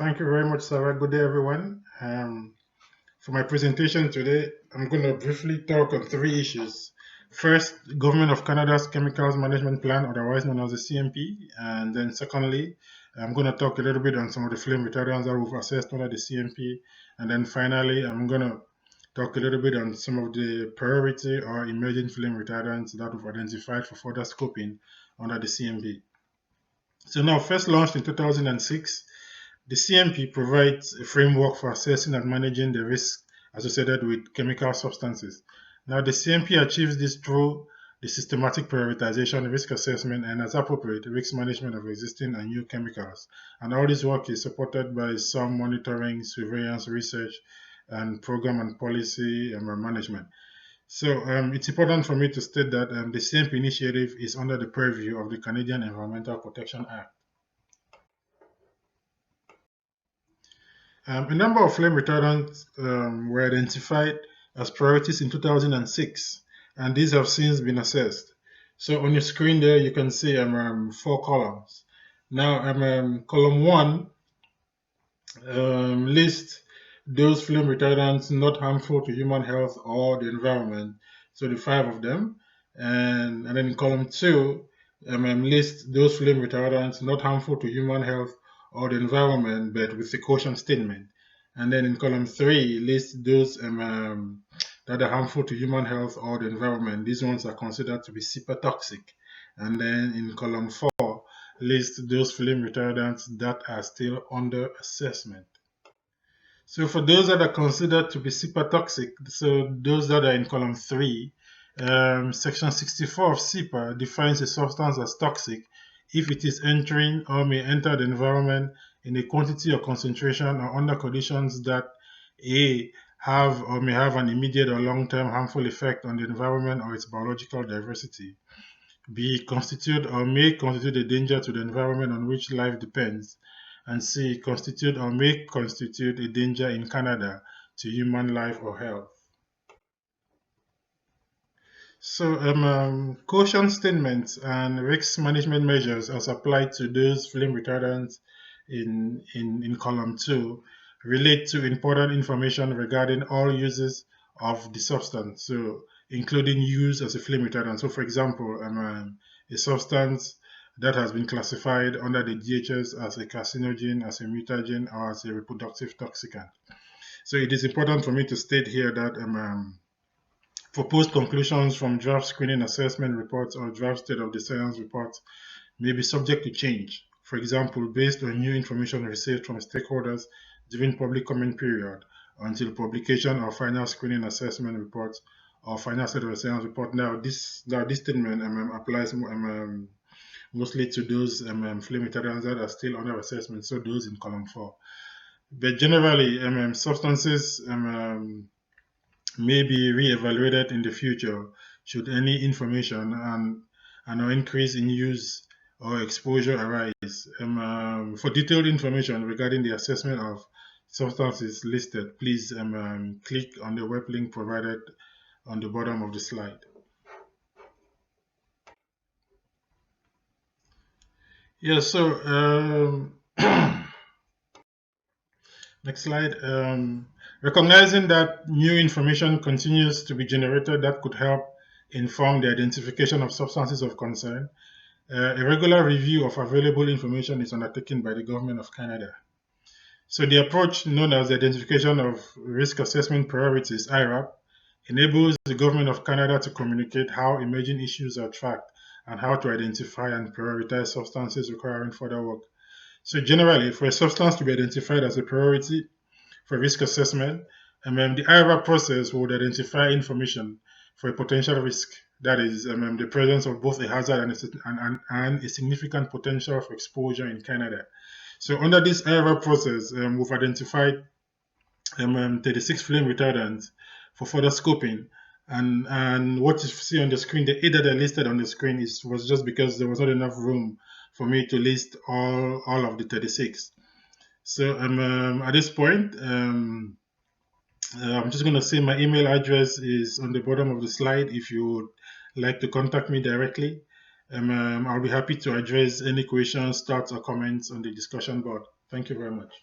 Thank you very much, Sarah. Good day, everyone. For my presentation today, I'm going to briefly talk on three issues. First, Government of Canada's Chemicals Management Plan, otherwise known as the CMP. And then secondly, I'm going to talk a little bit on some of the flame retardants that we've assessed under the CMP. And then finally, I'm going to talk a little bit on some of the priority or emerging flame retardants that we've identified for further scoping under the CMP. So now, first launched in 2006, the CMP provides a framework for assessing and managing the risk associated with chemical substances. Now, the CMP achieves this through the systematic prioritization, risk assessment, and as appropriate, risk management of existing and new chemicals. And all this work is supported by some monitoring, surveillance, research, and program and policy management. So it's important for me to state that the CMP initiative is under the purview of the Canadian Environmental Protection Act. A number of flame retardants were identified as priorities in 2006, and these have since been assessed. So on your screen there, you can see 4 columns. Now, column 1 lists those flame retardants not harmful to human health or the environment, so the 5 of them. And then in column 2, lists those flame retardants not harmful to human health or the environment, but with a caution statement. And then in column 3, lists those that are harmful to human health or the environment. These ones are considered to be super toxic. And then in column 4, lists those flame retardants that are still under assessment. So for those that are considered to be super toxic, so those that are in column 3, section 64 of SEPA defines a substance as toxic if it is entering or may enter the environment in a quantity or concentration or under conditions that A, have or may have an immediate or long-term harmful effect on the environment or its biological diversity, B, constitute or may constitute a danger to the environment on which life depends, and C, constitute or may constitute a danger in Canada to human life or health. So, caution statements and risk management measures as applied to those flame retardants in column 2 relate to important information regarding all uses of the substance, so including use as a flame retardant. So, for example, a substance that has been classified under the DHS as a carcinogen, as a mutagen, or as a reproductive toxicant. So, it is important for me to state here that proposed conclusions from draft screening assessment reports or draft state of the science reports may be subject to change. For example, based on new information received from stakeholders during public comment period until publication of final screening assessment reports or final state of the science report. Now, this statement applies mostly to those flame retardants that are still under assessment, so those in column 4. But generally, substances may be re-evaluated in the future should any information and an increase in use or exposure arise. For detailed information regarding the assessment of substances listed, please click on the web link provided on the bottom of the slide. Yeah, so next slide. Recognizing that new information continues to be generated that could help inform the identification of substances of concern, a regular review of available information is undertaken by the Government of Canada. So the approach known as the Identification of Risk Assessment Priorities, IRAP, enables the Government of Canada to communicate how emerging issues are tracked and how to identify and prioritize substances requiring further work. So generally, for a substance to be identified as a priority for risk assessment, the IRAP process would identify information for a potential risk, that is, the presence of both a hazard and a significant potential for exposure in Canada. So under this IRAP process, we've identified 36 flame retardants for further scoping. And what you see on the screen, the 8 that are listed on the screen was just because there was not enough room for me to list all of the 36. So at this point, I'm just going to say my email address is on the bottom of the slide if you would like to contact me directly. I'll be happy to address any questions, thoughts, or comments on the discussion board. Thank you very much.